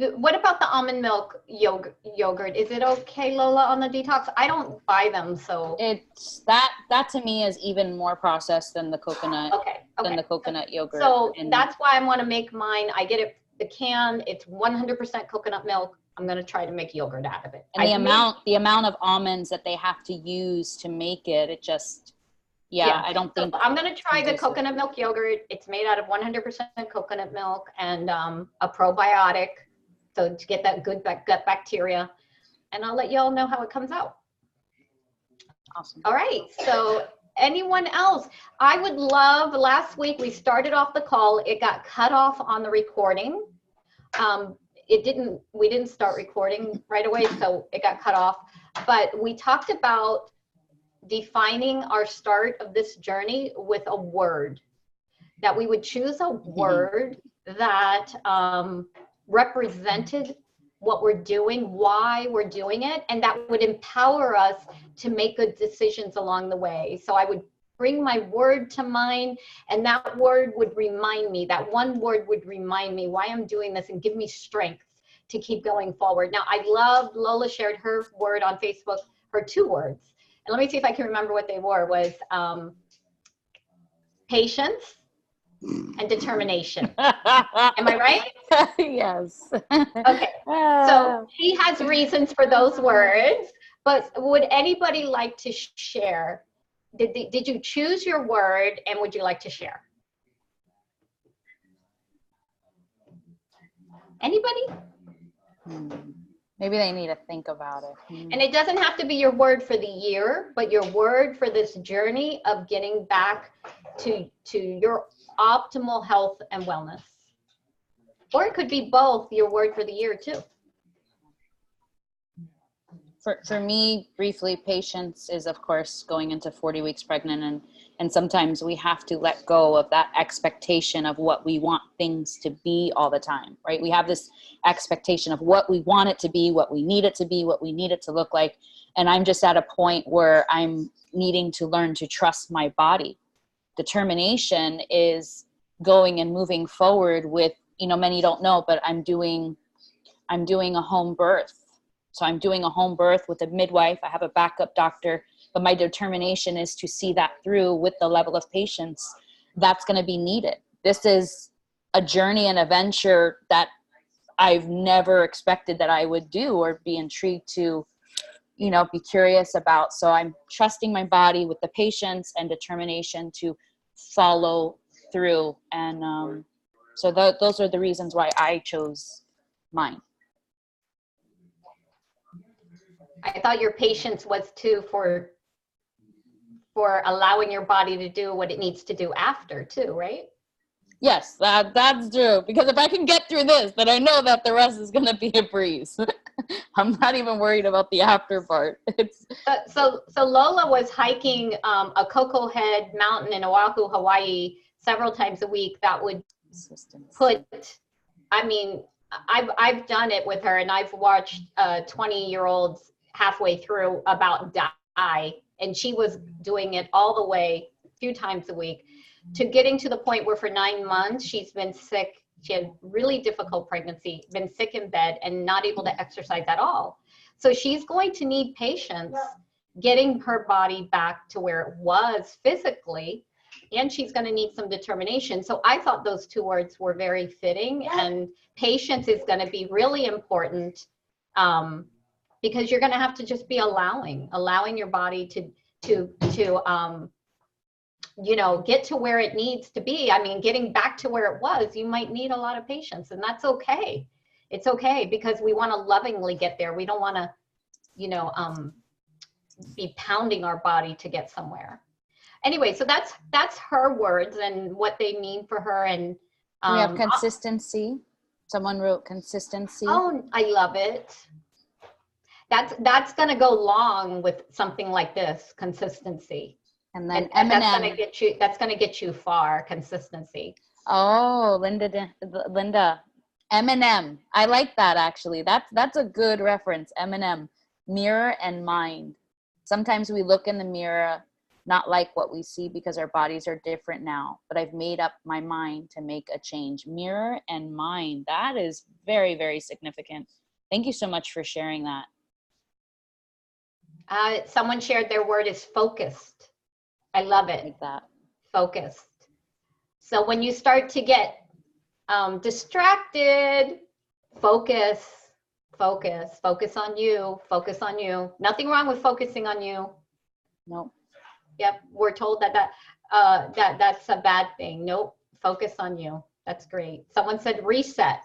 What about the almond milk yogurt? Is it okay, Lola, on the detox? I don't buy them, so it's that to me is even more processed than the coconut. Than the coconut yogurt. So that's why I want to make mine. I get it, the can. It's 100% coconut milk. I'm going to try to make yogurt out of it. And the amount of almonds that they have to use to make it, it just. Yeah, I don't think. So I'm going to try the coconut milk yogurt. It's made out of 100% coconut milk and a probiotic. So to get that good gut bacteria. And I'll let you all know how it comes out. Awesome. All right. So anyone else? I would love, last week we started off the call. It got cut off on the recording. We didn't start recording right away, so it got cut off. But we talked about defining our start of this journey with a word, that we would choose a word that represented what we're doing, why we're doing it, and that would empower us to make good decisions along the way. So I would bring my word to mind, and that word would remind me, that one word would remind me why I'm doing this and give me strength to keep going forward. Now, I love, Lola shared her word on Facebook, her 2 words. And let me see if I can remember what they were, was patience and determination. Am I right? Yes. Okay. So she has reasons for those words, but would anybody like to share? Did you choose your word, and would you like to share? Anybody? Maybe they need to think about it. And it doesn't have to be your word for the year, but your word for this journey of getting back to your optimal health and wellness. Or it could be both, your word for the year too. For me, briefly, patience is, of course, going into 40 weeks pregnant, and sometimes we have to let go of that expectation of what we want things to be all the time, right? We have this expectation of what we want it to be, what we need it to be, what we need it to look like. And I'm just at a point where I'm needing to learn to trust my body. Determination is going and moving forward with, many don't know, but I'm doing a home birth. So I'm doing a home birth with a midwife. I have a backup doctor, but my determination is to see that through with the level of patience that's going to be needed. This is a journey and a venture that I've never expected that I would do or be intrigued to, be curious about. So I'm trusting my body with the patience and determination to follow through. And so those are the reasons why I chose mine. I thought your patience was too for allowing your body to do what it needs to do after too, right? Yes, that's true. Because if I can get through this, then I know that the rest is going to be a breeze. I'm not even worried about the after part. So Lola was hiking a Coco Head mountain in Oahu, Hawaii, several times a week. That would put, I've done it with her, and I've watched 20-year-olds halfway through about die, and she was doing it all the way, a few times a week, to getting to the point where for 9 months she's been sick She had really difficult pregnancy, been sick in bed, and not able to exercise at all. So she's going to need patience getting her body back to where it was physically, and she's going to need some determination. So I thought those two words were very fitting, and patience is going to be really important, because you're going to have to just be allowing your body to you know, get to where it needs to be. I mean, getting back to where it was, you might need a lot of patience, and that's okay. It's okay, because we want to lovingly get there. We don't want to, you know, be pounding our body to get somewhere. Anyway, so that's her words and what they mean for her. And we have consistency. Someone wrote consistency. Oh, I love it. That's going to go long with something like this, consistency. And then and that's going to get you far, consistency. Oh, Linda, Eminem. I like that, actually. That's a good reference. Eminem, mirror and mind. Sometimes we look in the mirror, not like what we see, because our bodies are different now, but I've made up my mind to make a change. Mirror and mind. That is very, very significant. Thank you so much for sharing that. Someone shared their word is focused. I love it. Like that. Focused. So when you start to get distracted, focus on you. Nothing wrong with focusing on you. Nope. Yep. We're told that that's a bad thing. Nope. Focus on you. That's great. Someone said reset.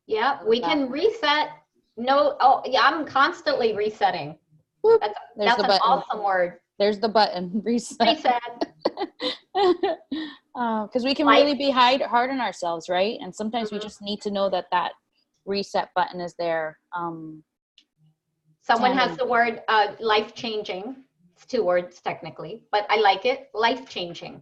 Yeah, we can reset. No. Oh, yeah. I'm constantly resetting. That's an awesome word. There's the button. Reset. Reset. Because we can really be hard on ourselves, right? And sometimes we just need to know that reset button is there. Someone has the word life-changing. It's 2 words technically, but I like it. Life-changing.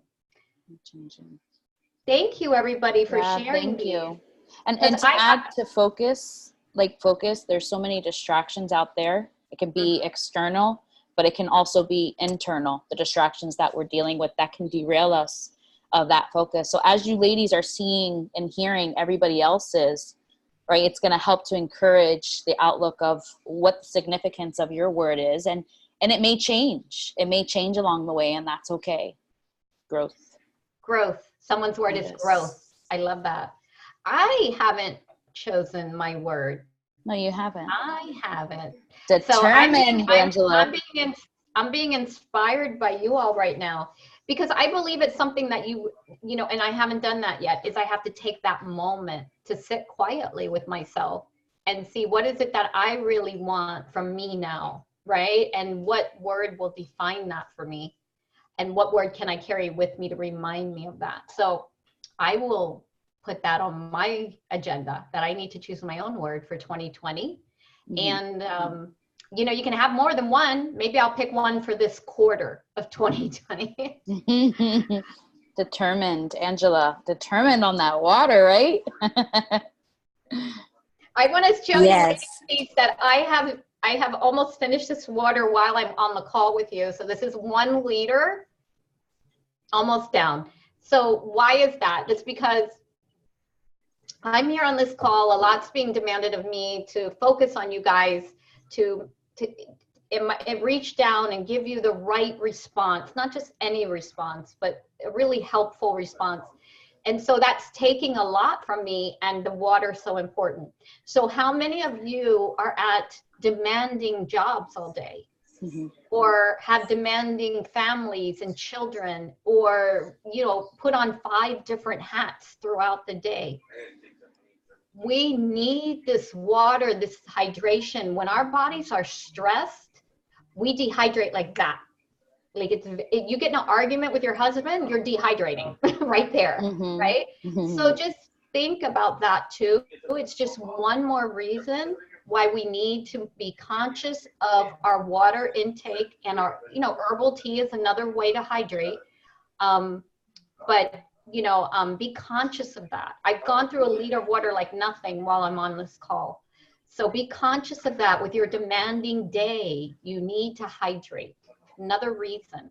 Thank you, everybody, for sharing. Thank you. And to add to focus, there's so many distractions out there. It can be external, but it can also be internal, the distractions that we're dealing with that can derail us of that focus. So as you ladies are seeing and hearing everybody else's, right, it's going to help to encourage the outlook of what the significance of your word is. And it may change. It may change along the way, and that's okay. Growth. Someone's word is growth. I love that. I haven't chosen my word. No, you haven't. I haven't. Determined, Angela. I'm being inspired by you all right now, because I believe it's something that you know, and I haven't done that yet, is I have to take that moment to sit quietly with myself and see what is it that I really want from me now, right? And what word will define that for me? And what word can I carry with me to remind me of that? So I will put that on my agenda, that I need to choose my own word for 2020. Mm-hmm. And, you know, you can have more than one. Maybe I'll pick one for this quarter of 2020. Determined, Angela. Determined on that water, right? I want to show you that I have almost finished this water while I'm on the call with you. So this is 1 liter, almost down. So why is that? It's because I'm here on this call. A lot's being demanded of me to focus on you guys, to reach down and give you the right response, not just any response, but a really helpful response. And so that's taking a lot from me, and the water's so important. So how many of you are at demanding jobs all day? Mm-hmm. Or have demanding families and children, or, you know, put on 5 different hats throughout the day? We need this water, this hydration. When our bodies are stressed, we dehydrate like that. Like you get in an argument with your husband, you're dehydrating right there, mm-hmm. right? Mm-hmm. So just think about that too. It's just one more reason why we need to be conscious of our water intake, and our, you know, herbal tea is another way to hydrate. But you know, be conscious of that. I've gone through 1 liter of water like nothing while I'm on this call. So be conscious of that. With your demanding day, you need to hydrate. Another reason.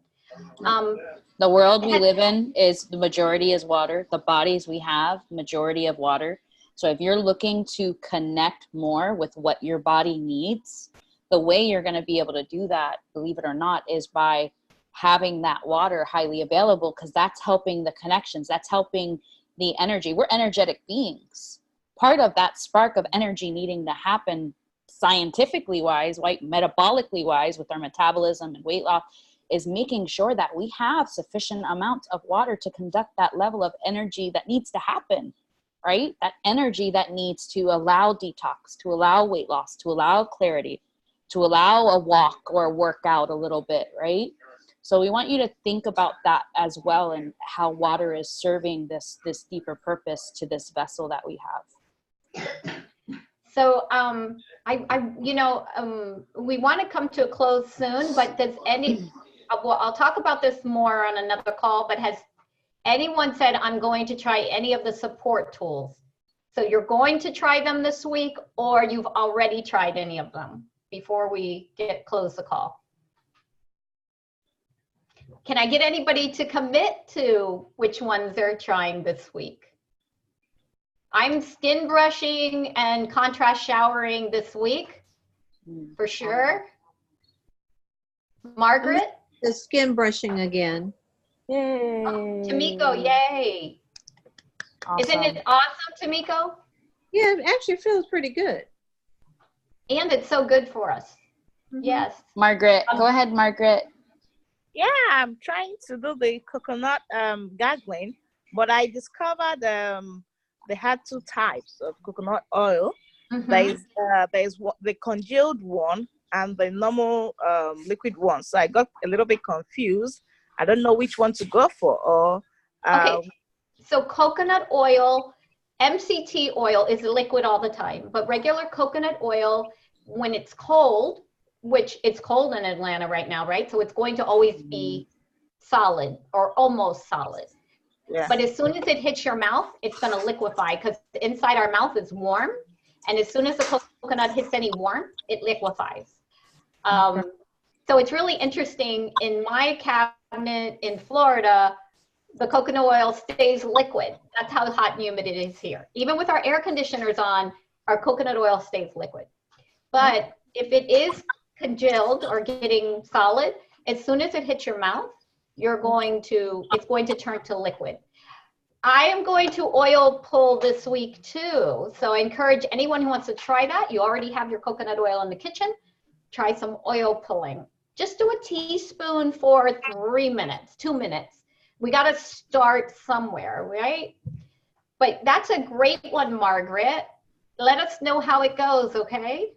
The world we live in is the majority is water. The bodies we have, majority of water. So if you're looking to connect more with what your body needs, the way you're going to be able to do that, believe it or not, is by having that water highly available, because that's helping the connections. That's helping the energy. We're energetic beings. Part of that spark of energy needing to happen scientifically wise, right, metabolically wise, with our metabolism and weight loss, is making sure that we have sufficient amounts of water to conduct that level of energy that needs to happen, right? That energy that needs to allow detox, to allow weight loss, to allow clarity, to allow a walk or a workout a little bit, right? So we want you to think about that as well, and how water is serving this deeper purpose to this vessel that we have. So we want to come to a close soon, but does any, well, I'll talk about this more on another call, but has anyone said, I'm going to try any of the support tools? So you're going to try them this week, or you've already tried any of them before we close the call? Can I get anybody to commit to which ones they're trying this week? I'm skin brushing and contrast showering this week, for sure. Margaret? The skin brushing again. Yay. Oh, Tamiko, yay. Awesome. Isn't it awesome, Tamiko? Yeah, it actually feels pretty good. And it's so good for us. Mhm. Yes. Margaret, go ahead, Margaret. Yeah, I'm trying to do the coconut gargling, but I discovered they had two types of coconut oil. Mhm. There's the congealed one and the normal liquid one. So I got a little bit confused. I don't know which one to go for. Or Okay, so coconut oil, MCT oil is liquid all the time, but regular coconut oil, when it's cold, which it's cold in Atlanta right now, right? So it's going to always be solid or almost solid. yeah. But as soon as it hits your mouth, it's going to liquefy, because inside our mouth is warm. And as soon as the coconut hits any warmth, it liquefies. So it's really interesting. In my cabinet in Florida, the coconut oil stays liquid. That's how hot and humid it is here. Even with our air conditioners on, our coconut oil stays liquid. But if it is congealed or getting solid, as soon as it hits your mouth, it's going to turn to liquid. I am going to oil pull this week too. So I encourage anyone who wants to try that. You already have your coconut oil in the kitchen. Try some oil pulling. Just do a teaspoon for 3 minutes, 2 minutes. We got to start somewhere, right? But that's a great one, Margaret. Let us know how it goes, okay?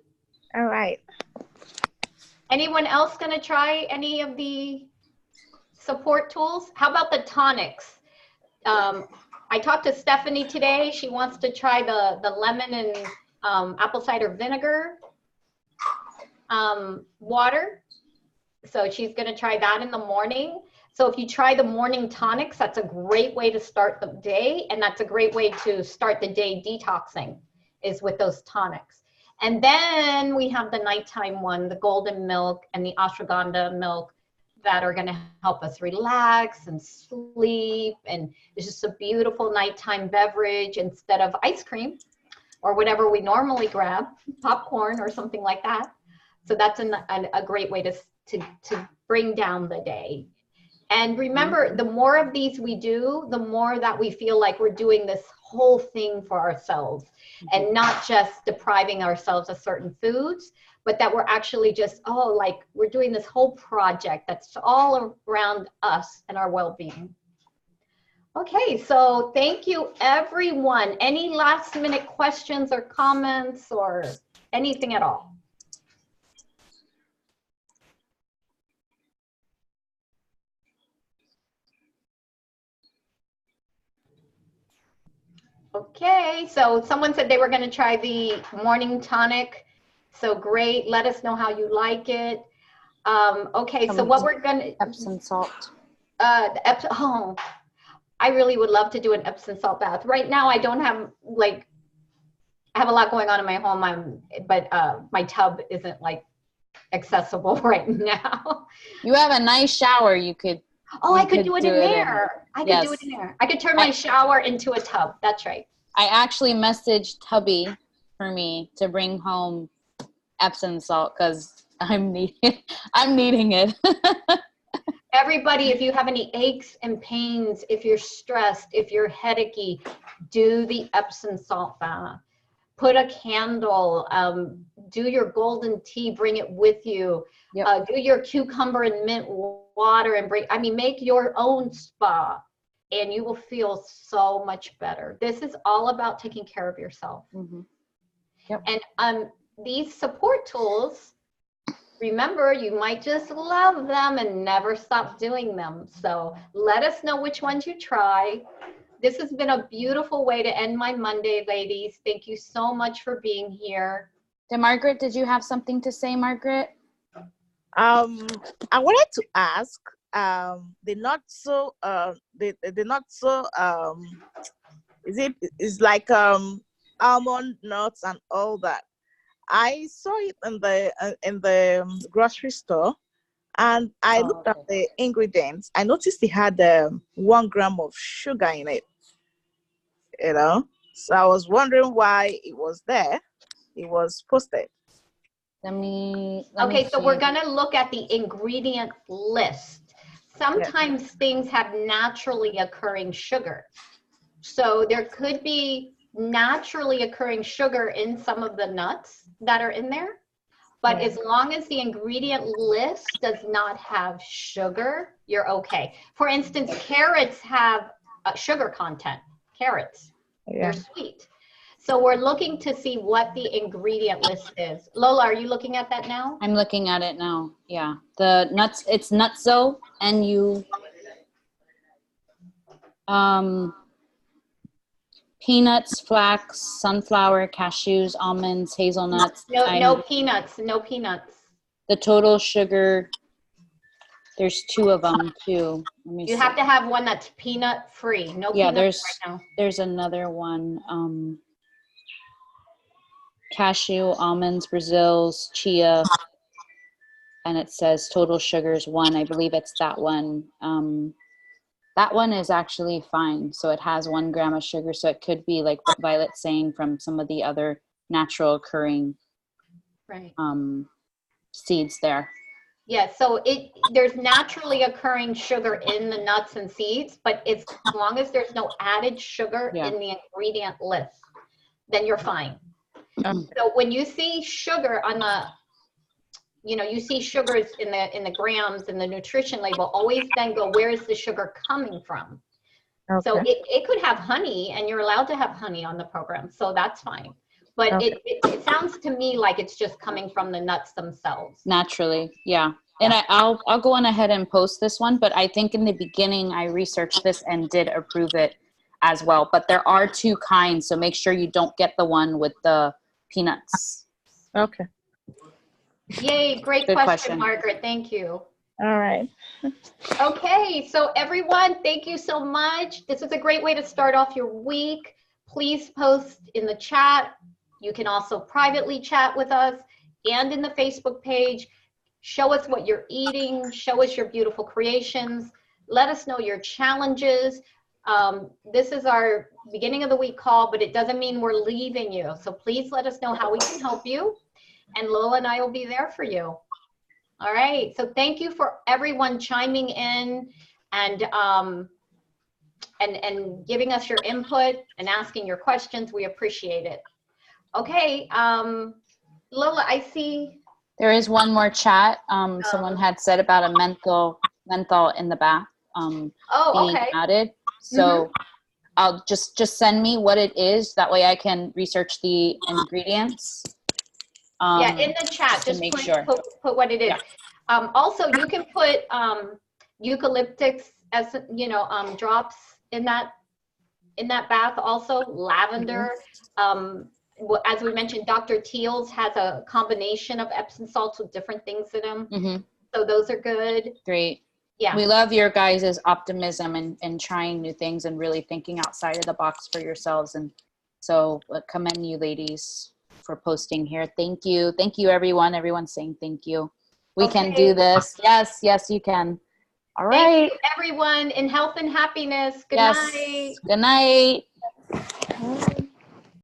All right. Anyone else going to try any of the support tools? How about the tonics? I talked to Stephanie today. She wants to try the lemon and apple cider vinegar water. So she's going to try that in the morning. So if you try the morning tonics, that's a great way to start the day. And that's a great way to start the day detoxing, is with those tonics. And then we have the nighttime one, the golden milk and the ashwagandha milk, that are going to help us relax and sleep. And it's just a beautiful nighttime beverage instead of ice cream or whatever we normally grab, popcorn or something like that. So that's a great way to bring down the day. And remember, the more of these we do, the more that we feel like we're doing this whole thing for ourselves, and not just depriving ourselves of certain foods, but that we're actually just, like we're doing this whole project that's all around us and our well-being. Okay, so thank you, everyone. Any last minute questions or comments or anything at all? Okay, so someone said they were going to try the morning tonic. So great. Let us know how you like it. Okay, so what we're going to... Epsom salt. I really would love to do an Epsom salt bath. Right now, I don't have, I have a lot going on in my home, but my tub isn't accessible right now. You have a nice shower. You could. Oh, you I could do it in there. I could do Yes. it in there. I could turn my shower into a tub. That's right. I actually messaged Tubby for me to bring home Epsom salt because I'm needing it. Everybody, if you have any aches and pains, if you're stressed, if you're headachy, do the Epsom salt bath. Put a candle, do your golden tea, bring it with you. Yep. Do your cucumber and mint water and make your own spa, and you will feel so much better. This is all about taking care of yourself. Mm-hmm. Yep. And these support tools, remember, you might just love them and never stop doing them. So let us know which ones you try. This has been a beautiful way to end my Monday, ladies. Thank you so much for being here. Margaret, did you have something to say, Margaret? I wanted to ask, it's like almond nuts and all that. I saw it in the grocery store, and I looked at the ingredients. I noticed it had 1 gram of sugar in it. So I was wondering why it was there. It was posted. Let me So see. we're going to look at the ingredient list. Sometimes things have naturally occurring sugar. So there could be naturally occurring sugar in some of the nuts that are in there. But as long as the ingredient list does not have sugar, you're okay. For instance, carrots have sugar content. Carrots, they're sweet. So we're looking to see what the ingredient list is. Lola, are you looking at that now? I'm looking at it now. Yeah. The nuts, it's Nutso, peanuts, flax, sunflower, cashews, almonds, hazelnuts. No peanuts, no peanuts. The total sugar, there's 2 of them too. Let me see. You have to have one that's peanut free. No peanuts right now. There's another one. Cashew, almonds, Brazils, chia, and it says total sugars 1. I believe it's that one. That one is actually fine. So it has 1 gram of sugar. So it could be like what Violet's saying from some of the other natural occurring seeds there. Yeah, so there's naturally occurring sugar in the nuts and seeds, but as long as there's no added sugar in the ingredient list, then you're fine. So when you see sugar on the, you see sugars in the grams in the nutrition label, always then go, where is the sugar coming from? Okay. So it could have honey, and you're allowed to have honey on the program, so that's fine. But it sounds to me like it's just coming from the nuts themselves. Naturally, yeah. And I'll go on ahead and post this one, but I think in the beginning I researched this and did approve it as well. But there are 2 kinds, so make sure you don't get the one with the peanuts. Okay. Yay, great question, Margaret. Thank you. All right. Okay, so everyone, thank you so much. This is a great way to start off your week. Please post in the chat. You can also privately chat with us and in the Facebook page. Show us what you're eating. Show us your beautiful creations. Let us know your challenges. This is our beginning of the week call, but it doesn't mean we're leaving you. So please let us know how we can help you. And Lola and I will be there for you. All right. So thank you for everyone chiming in and giving us your input and asking your questions. We appreciate it. Okay. Lola, I see. There is one more chat. Someone had said about a menthol in the bath being added. So I'll just send me what it is. That way I can research the ingredients. Yeah, in the chat, just put what it is. Yeah. Also, you can put eucalyptus as drops in that bath. Also, lavender. As we mentioned, Dr. Teal's has a combination of Epsom salts with different things in them. So those are good. Great. Yeah. We love your guys' optimism and trying new things and really thinking outside of the box for yourselves. And so commend you, ladies. for posting here. Thank you. Thank you, everyone. Everyone's saying thank you. We can Okay. do this. Yes, yes, you can. All right. Thank you, everyone, in health and happiness. Good Yes. night. Good night.